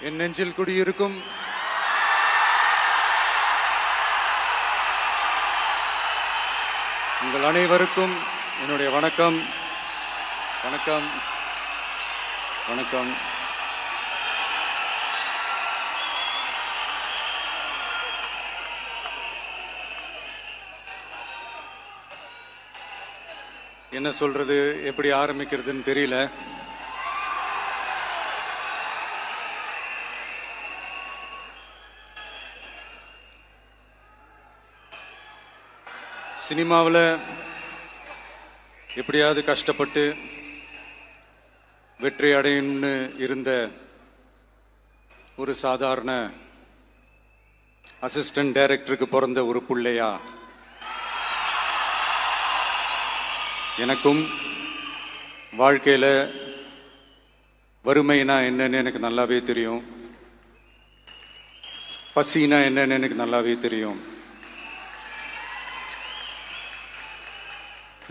என் நெஞ்சில் குடியிருக்கும் உங்கள் அனைவருக்கும் என்னுடைய வணக்கம். வணக்கம் வணக்கம். என்ன சொல்றது, எப்படி ஆரம்பிக்கிறதுன்னு தெரியல. சினிமாவில் எப்படியாவது கஷ்டப்பட்டு வெற்றி அடையணும்னு இருந்த ஒரு சாதாரண அசிஸ்டன்ட் டைரக்டருக்கு பிறந்த ஒரு பிள்ளையா எனக்கும் வாழ்க்கையில் வறுமைனா என்னன்னு எனக்கு நல்லாவே தெரியும், பசினா என்னன்னு எனக்கு நல்லாவே தெரியும்.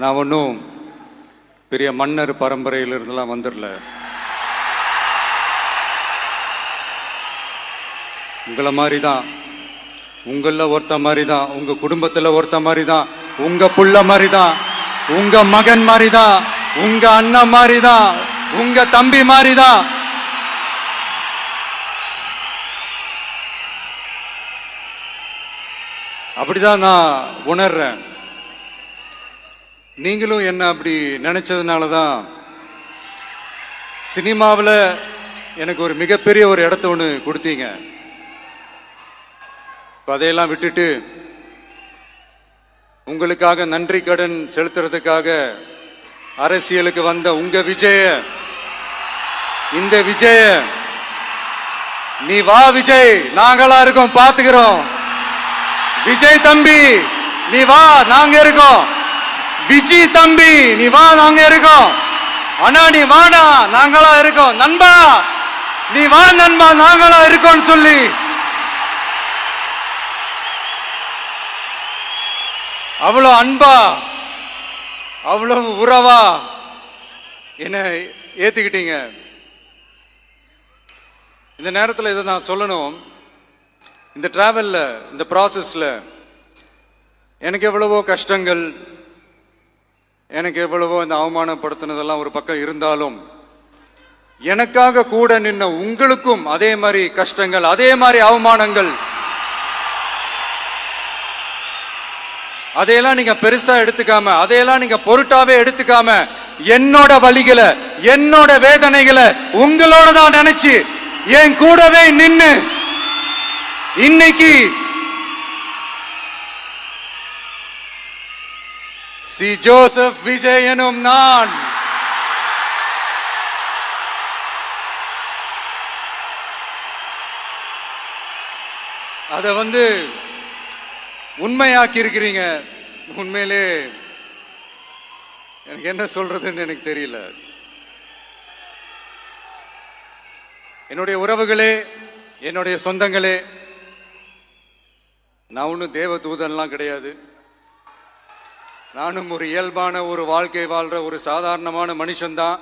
நான் ஒன்றும் பெரிய மன்னர் பரம்பரையிலிருந்துலாம் வந்துடல. உங்களை மாதிரி தான், உங்களில் ஒருத்த மாதிரி தான், உங்க குடும்பத்தில் ஒருத்த மாதிரி தான், உங்க புள்ள மாதிரி தான், உங்க மகன் மாதிரி தான், உங்க அண்ணன் மாதிரி தான், உங்க தம்பி மாதிரி தான். அப்படிதான் நான் உணர்றேன். நீங்களும் என்ன அப்படி நினைச்சதுனால தான் சினிமாவில் எனக்கு ஒரு மிகப்பெரிய ஒரு இடத்த ஒன்று கொடுத்தீங்க. அதையெல்லாம் விட்டுட்டு உங்களுக்காக நன்றி கடன் செலுத்துறதுக்காக அரசியலுக்கு வந்த உங்க விஜய, இந்த விஜய, நீ வா விஜய், நாங்களா இருக்கோம், பாத்துக்கிறோம். விஜய் தம்பி நீ வா, நாங்க இருக்கோம். விஜி தம்பி நீ வா, நாங்க இருக்கோம். அண்ணா நீ வாடா, நாங்களா இருக்கோம். நண்பா நீ வா நண்பா, நாங்களா இருக்கோம் சொல்லி அவ்வளவு அன்பா, அவ்வளவு உறவா என்ன ஏத்துக்கிட்டீங்க. இந்த நேரத்தில் இதை நான் சொல்லணும். இந்த டிராவல்ல, இந்த ப்ராசஸ்ல எனக்கு எவ்வளவோ கஷ்டங்கள், எனக்கு எவ்வளவோ இந்த அவமானப்படுத்தினதெல்லாம் ஒரு பக்கம் இருந்தாலும், எனக்காக கூட நின்ன உங்களுக்கும் அதே மாதிரி கஷ்டங்கள், அதே மாதிரி அவமானங்கள், அதையெல்லாம் நீங்க பெருசா எடுத்துக்காம, அதையெல்லாம் நீங்க பொருட்டாவே எடுத்துக்காம, என்னோட வலிகளை, என்னோட வேதனைகளை உங்களோட தான் நினைச்சு என் கூடவே நின்னு இன்னைக்கு சி ஜோசப் விஜய் எனும் நான் அத உண்மையாக்கி இருக்கிறீங்க. உண்மையிலே எனக்கு என்ன சொல்றதுன்னு எனக்கு தெரியல. என்னுடைய உறவுகளே, என்னுடைய சொந்தங்களே, நான் ஒன்றும் தேவ தூதன்லாம் கிடையாது. நானும் ஒரு இயல்பான ஒரு வாழ்க்கை வாழ்ற ஒரு சாதாரணமான மனுஷன்தான்.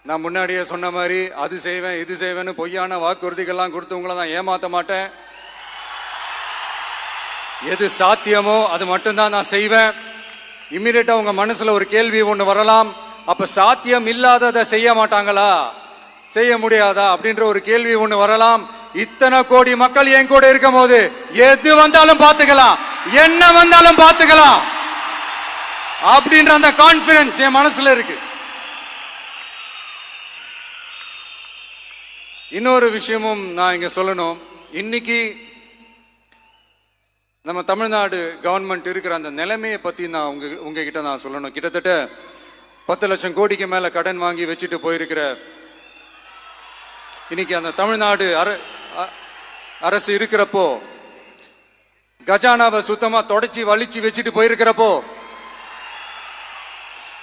நான் முன்னாடியே சொன்ன மாதிரி அது செய்வேன் இது செய்வேன்னு பொய்யான வாக்குறுதிகள்லாம் கொடுத்தவங்கள நான் ஏமாத்த மாட்டேன். எது சாத்தியமோ அது மட்டும்தான் நான் செய்வேன். இம்மிடியட்டா உங்க மனசுல ஒரு கேள்வி ஒண்ணு வரலாம், அப்ப சாத்தியம் இல்லாததை செய்ய மாட்டாங்களா, செய்ய முடியாதா அப்படின்ற ஒரு கேள்வி ஒண்ணு வரலாம். இத்தனை கோடி மக்கள் என் கூட இருக்கும் போது எது வந்தாலும் பாத்துக்கலாம், என்ன வந்தாலும் பாத்துக்கலாம் அப்படின்ற அந்த கான்பிடன்ஸ் என் மனசுல இருக்கு. இன்னொரு விஷயமும் நான் இங்க சொல்லணும். இன்னைக்கு நம்ம தமிழ்நாடு கவர்மெண்ட் இருக்கிற அந்த நிலைமையை பத்தி நான் உங்ககிட்ட நான் சொல்லணும். கிட்டத்தட்ட 10 லட்சம் கோடிக்கு மேல கடன் வாங்கி வச்சுட்டு போயிருக்கிற இன்னைக்கு அந்த தமிழ்நாடு அரசு இருக்கிறப்போ, கஜானாவை சுத்தமா தொடச்சி வலிச்சு வச்சுட்டு போயிருக்கிறப்போ,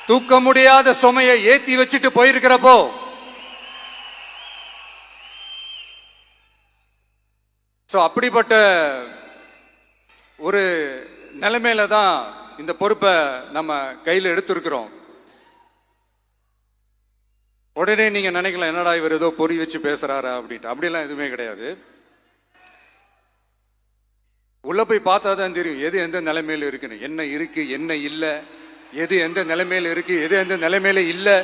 தூக்க முடியாத சுமையை ஏத்தி வச்சுட்டு போயிருக்கிறப்போ, அப்படிப்பட்ட ஒரு நிலைமையில தான் இந்த பொறுப்பை நம்ம கையில் எடுத்திருக்கிறோம். உடனே நீங்க நினைக்கலாம், என்னடா இவர் ஏதோ பொறி வச்சு பேசுறாரா அப்படின்ட்டு. அப்படிலாம் எதுவுமே கிடையாது. உள்ள போய் பார்த்தா தான் தெரியும் எது எந்த நிலைமையில இருக்குன்னு, என்ன இருக்கு என்ன இல்லை, எது எந்த நிலைமையில இருக்கு எது எந்த நிலைமையில இல்லை.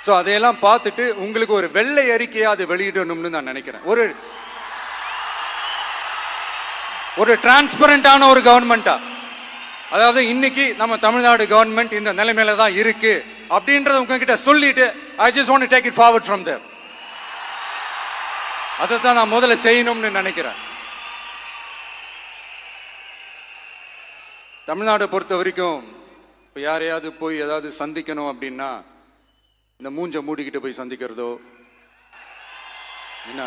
ஸோ அதையெல்லாம் பார்த்துட்டு உங்களுக்கு ஒரு வெள்ளை அறிக்கையா அதை வெளியிடணும்னு நான் நினைக்கிறேன். ஒரு டிரான்ஸ்பரண்டான ஒரு கவர்மெண்டா, அதாவது இன்னைக்கு நம்ம தமிழ்நாடு கவர்மெண்ட் இந்த நிலைமையில தான் இருக்கு அப்படின்றத உங்ககிட்ட சொல்லிட்டு I just want to take it forward from there. அதை தான் நான் முதல்ல செய்யணும்னு நினைக்கிறேன். தமிழ்நாடை பொறுத்த வரைக்கும் இப்போ யாரையாவது போய் ஏதாவது சந்திக்கணும் அப்படின்னா இந்த மூஞ்ச மூடிக்கிட்டு போய் சந்திக்கிறதோ, என்ன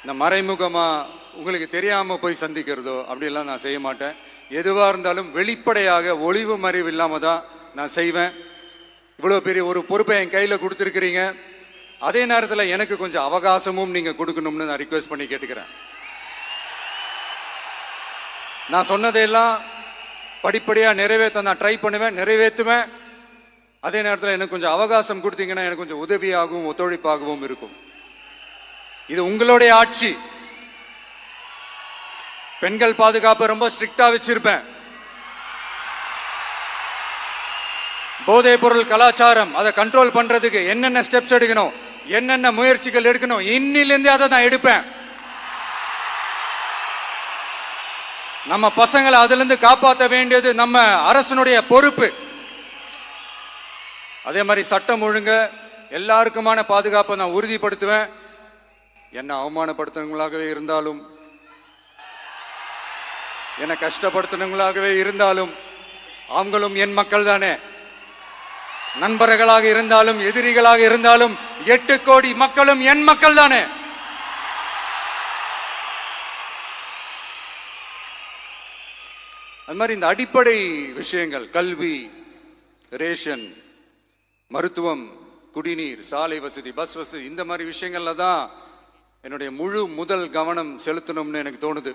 இந்த மறைமுகமா உங்களுக்கு தெரியாம போய் சந்திக்கிறதோ அப்படியெல்லாம் நான் செய்ய மாட்டேன். எதுவா இருந்தாலும் வெளிப்படையாக ஒளிவு மறைவு இல்லாம தான் நான் செய்வேன். இவ்வளவு பெரிய ஒரு பொறுப்பை என் கையில கொடுத்துருக்கிறீங்க. அதே நேரத்தில் எனக்கு கொஞ்சம் அவகாசமும் நீங்க கொடுக்கணும்னு நான் ரிக்வெஸ்ட் பண்ணி கேட்டுக்கிறேன். நான் சொன்னதையெல்லாம் படிப்படியா நிறைவேற்ற நான் ட்ரை பண்ணுவேன், நிறைவேற்றுவேன். அதே நேரத்தில் எனக்கு கொஞ்சம் அவகாசம் கொடுத்தீங்கன்னா எனக்கு கொஞ்சம் உதவியாகவும் ஒத்துழைப்பாகவும் இருக்கும். இது உங்களுடைய ஆட்சி. பெண்கள் பாதுகாப்பை ரொம்ப ஸ்ட்ரிக்டா வச்சிருப்பேன். போதைப் பொருள் கலாச்சாரம் அதை கண்ட்ரோல் பண்றதுக்கு என்னென்ன ஸ்டெப்ஸ் எடுக்கணும், என்னென்ன முயற்சிகள் எடுக்கணும், இன்னிலிருந்து அதை நான் எடுப்பேன். நம்ம பசங்களை அதுல இருந்து காப்பாற்ற வேண்டியது நம்ம அரசனுடைய பொறுப்பு. அதே மாதிரி சட்டம் ஒழுங்கு எல்லாருக்குமான பாதுகாப்பை நான் உறுதிப்படுத்துவேன். என்ன அவமானப்படுத்துறவங்களாகவே இருந்தாலும், என்ன கஷ்டப்படுத்துறவங்களாகவே இருந்தாலும், அவங்களும் என் மக்கள் தானே. நண்பர்களாக இருந்தாலும் எதிரிகளாக இருந்தாலும் 8 கோடி மக்களும் என் மக்கள் தானே. அது மாதிரி இந்த அடிப்படை விஷயங்கள், கல்வி, ரேஷன், மருத்துவம், குடிநீர், சாலை வசதி, பஸ் வசதி, இந்த மாதிரி விஷயங்கள்ல தான் என்னுடைய முதல் கவனம் செலுத்தணும்னு எனக்கு தோணுது.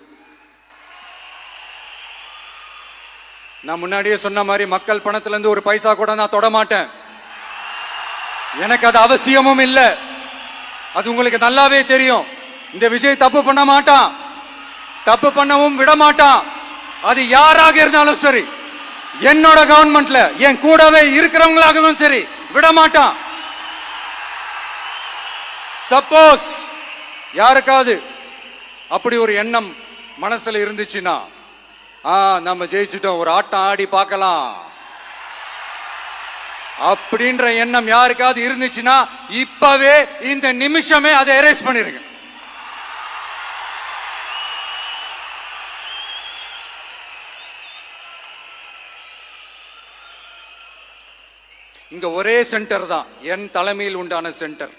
நான் முன்னாடியே சொன்ன மாதிரி மக்கள் பணத்துல இருந்து ஒரு பைசா கூட நான் தொட மாட்டேன். எனக்கு அது அவசியமும் இல்லை. அது உங்களுக்கு நல்லாவே தெரியும். இந்த விஜய் தப்பு பண்ண மாட்டான், தப்பு பண்ணவும் விட மாட்டான். அது யாராக இருந்தாலும் சரி, என்னோட கவர்மெண்ட்ல என் கூடவே இருக்கிறவங்களாகவும் சரி விட மாட்டான். சப்போஸ் யாருக்காவது அப்படி ஒரு எண்ணம் மனசுல இருந்துச்சுன்னா, நம்ம ஜெயிச்சுட்டோம், ஒரு ஆட்டம் ஆடி பார்க்கலாம் அப்படின்ற எண்ணம் யாருக்காவது இருந்துச்சுன்னா இப்பவே இந்த நிமிஷமே அதை எரேஸ் பண்ணிருங்க. இங்க ஒரே சென்டர் தான், என் தலைமையில் உண்டான சென்டர்.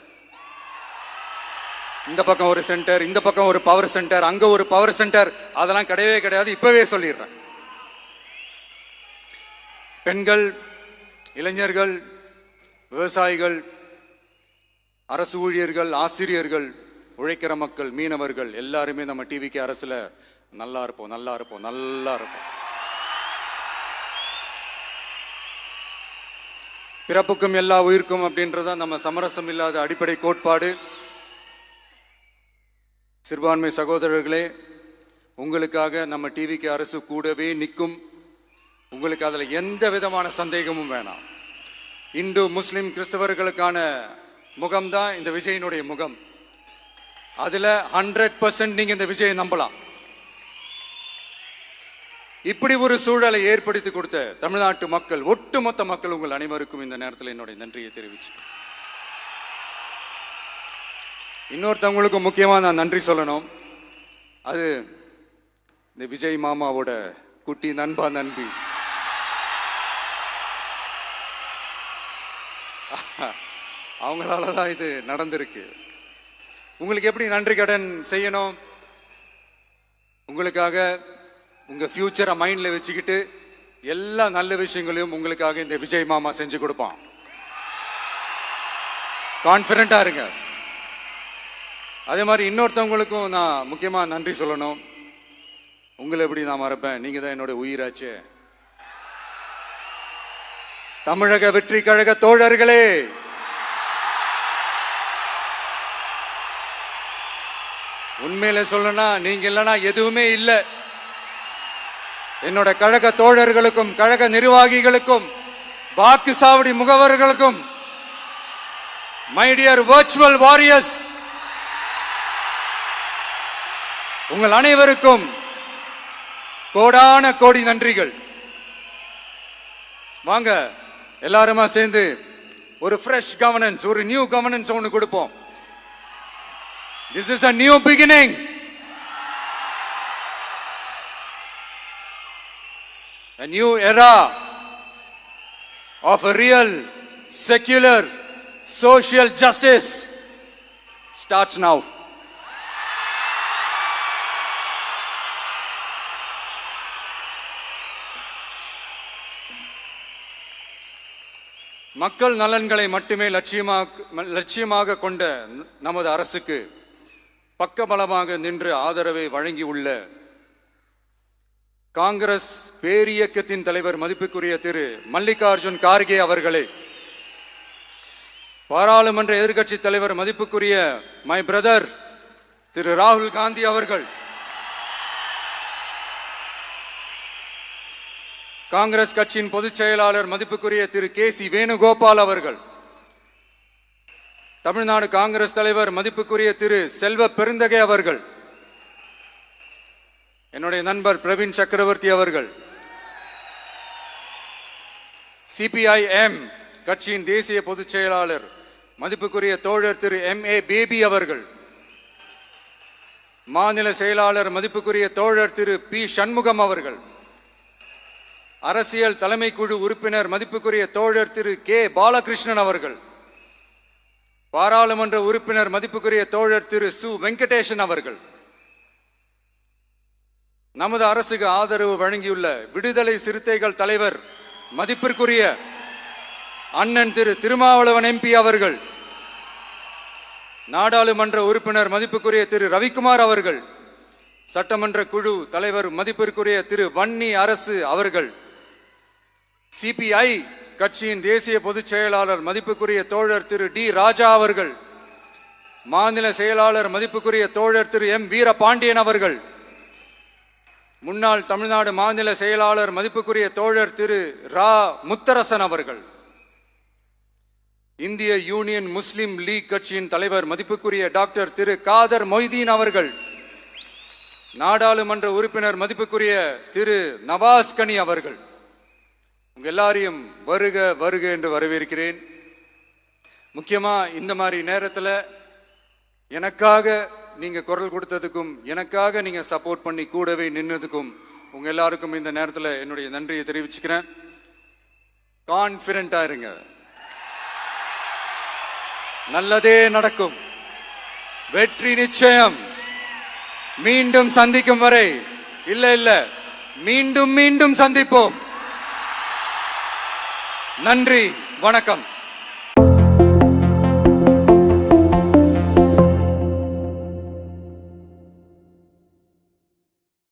இந்த பக்கம் ஒரு சென்டர், இந்த பக்கம் ஒரு பவர் சென்டர், அங்க ஒரு பவர் சென்டர், அதெல்லாம் கிடையவே கிடையாது. இப்பவே சொல்லிடுறேன். பெண்கள், இளைஞர்கள், விவசாயிகள், அரசு ஊழியர்கள், ஆசிரியர்கள், உழைக்கிற மக்கள், மீனவர்கள் எல்லாருமே நம்ம டிவிக்கு அரசுல நல்லா இருப்போம், நல்லா இருப்போம், நல்லா இருப்போம். பிறப்புக்கும் எல்லா உயிர்க்கும் அப்படின்றத நம்ம சமரசம் இல்லாத அடிப்படை கோட்பாடு. சிறுபான்மை சகோதரர்களே, உங்களுக்காக நம்ம டிவிக்கு அரசு கூடவே நிற்கும். உங்களுக்கு அதுல எந்த விதமான சந்தேகமும் வேணாம். இந்து, முஸ்லிம், கிறிஸ்தவர்களுக்கான முகம்தான் இந்த விஜயனுடைய முகம். அதுல 100% நீங்க இந்த விஜயை நம்பலாம். இப்படி ஒரு சூழலை ஏற்படுத்தி கொடுத்த தமிழ்நாட்டு மக்கள், ஒட்டுமொத்த மக்கள், உங்கள் அனைவருக்கும் இந்த நேரத்தில் என்னுடைய நன்றியை தெரிவிச்சு, இன்னொருத்தவங்களுக்கு முக்கியமா நான் நன்றி சொல்லணும். அது இந்த விஜய் மாமாவோட குட்டி நண்பா, நண்பீஸ். அவங்களாலதான் இது நடந்திருக்கு. உங்களுக்கு எப்படி நன்றி கடன் செய்யணும்? உங்களுக்காக உங்க ஃபியூச்சரை மைண்ட்ல வச்சுக்கிட்டு எல்லா நல்ல விஷயங்களையும் உங்களுக்காக இந்த விஜய் மாமா செஞ்சு கொடுப்பான். கான்பிடண்டா இருங்க. அதே மாதிரி இன்னொருத்தவங்களுக்கும் நான் முக்கியமா நன்றி சொல்லணும். உங்களை எப்படி நான் மறப்பேன்? நீங்க தான் என்னோட உயிராச்சு. தமிழக வெற்றி கழக தோழர்களே, உண்மையில சொல்லணும்னா நீங்க இல்லைன்னா எதுவுமே இல்லை. என்னோட கழக தோழர்களுக்கும் கழக நிர்வாகிகளுக்கும் வாக்கு சாவடி முகவர்களுக்கும், மை டியர் வர்ச்சுவல் வாரியர்ஸ், உங்கள் அனைவருக்கும் கோடான கோடி நன்றிகள். வாங்க எல்லாருமா சேர்ந்து ஒரு ஃப்ரெஷ் கவர்னன்ஸ், ஒரு நியூ கவர்னன்ஸ் ஒன்று கொடுப்போம். This is a new beginning. A new era of a real, secular, social justice starts now. மக்கள் நலன்களை மட்டுமே லட்சியமாக கொண்ட நமது அரசுக்கு பக்கபலமாக நின்று ஆதரவை வழங்கியுள்ள காங்கிரஸ் பேரியக்கத்தின் தலைவர் மதிப்புக்குரிய திரு மல்லிகார்ஜுன் கார்கே அவர்களே, பாராளுமன்ற எதிர்க்கட்சி தலைவர் மதிப்புக்குரிய மை பிரதர் திரு ராகுல் காந்தி அவர்கள், காங்கிரஸ் கட்சியின் பொதுச் செயலாளர் மதிப்புக்குரிய திரு கே.சி. வேணுகோபால் அவர்கள், தமிழ்நாடு காங்கிரஸ் தலைவர் மதிப்புக்குரிய திரு செல்வ பெருந்தகை அவர்கள், என்னுடைய நண்பர் பிரவீன் சக்கரவர்த்தி அவர்கள், சிபிஐஎம் கட்சியின் தேசிய பொதுச் செயலாளர் மதிப்புக்குரிய தோழர் திரு M.A. பேபி அவர்கள், மாநில செயலாளர் மதிப்புக்குரிய தோழர் திரு பி. சண்முகம் அவர்கள், அரசியல் தலைமை குழு உறுப்பினர் மதிப்புக்குரிய தோழர் திரு கே. பாலகிருஷ்ணன் அவர்கள், பாராளுமன்ற உறுப்பினர் மதிப்புக்குரிய தோழர் திரு சு. வெங்கடேசன் அவர்கள், நமது அரசுக்கு ஆதரவு வழங்கியுள்ள விடுதலை சிறுத்தைகள் தலைவர் மதிப்பிற்குரிய அண்ணன் திரு திருமாவளவன் MP அவர்கள், நாடாளுமன்ற உறுப்பினர் மதிப்புக்குரிய திரு ரவிக்குமார் அவர்கள், சட்டமன்ற குழு தலைவர் மதிப்பிற்குரிய திரு வன்னி அரசு அவர்கள், சிபிஐ கட்சியின் தேசிய பொதுச் செயலாளர் மதிப்புக்குரிய தோழர் திரு டி. ராஜா அவர்கள், மாநில செயலாளர் மதிப்புக்குரிய தோழர் திரு M. வீரபாண்டியன் அவர்கள், முன்னாள் தமிழ்நாடு மாநில செயலாளர் மதிப்புக்குரிய தோழர் திரு ரா. முத்தரசன் அவர்கள், இந்திய யூனியன் முஸ்லிம் லீக் கட்சியின் தலைவர் மதிப்புக்குரிய டாக்டர் திரு காதர் மொய்தீன் அவர்கள், நாடாளுமன்ற உறுப்பினர் மதிப்புக்குரிய திரு நவாஸ் கனி அவர்கள், உங்க எல்லாரையும் வருக வருக என்று வரவேற்கிறேன். முக்கியமா இந்த மாதிரி நேரத்தில் எனக்காக நீங்க குரல் கொடுத்ததுக்கும், எனக்காக நீங்க சப்போர்ட் பண்ணி கூடவே நின்னதுக்கும் உங்க எல்லாருக்கும் இந்த நேரத்தில் என்னுடைய நன்றியை தெரிவிச்சுக்கிறேன். கான்பிடண்டா இருங்க, நல்லதே நடக்கும், வெற்றி நிச்சயம். மீண்டும் சந்திக்கும் வரை இல்ல மீண்டும் மீண்டும் சந்திப்போம். நன்றி, வணக்கம்.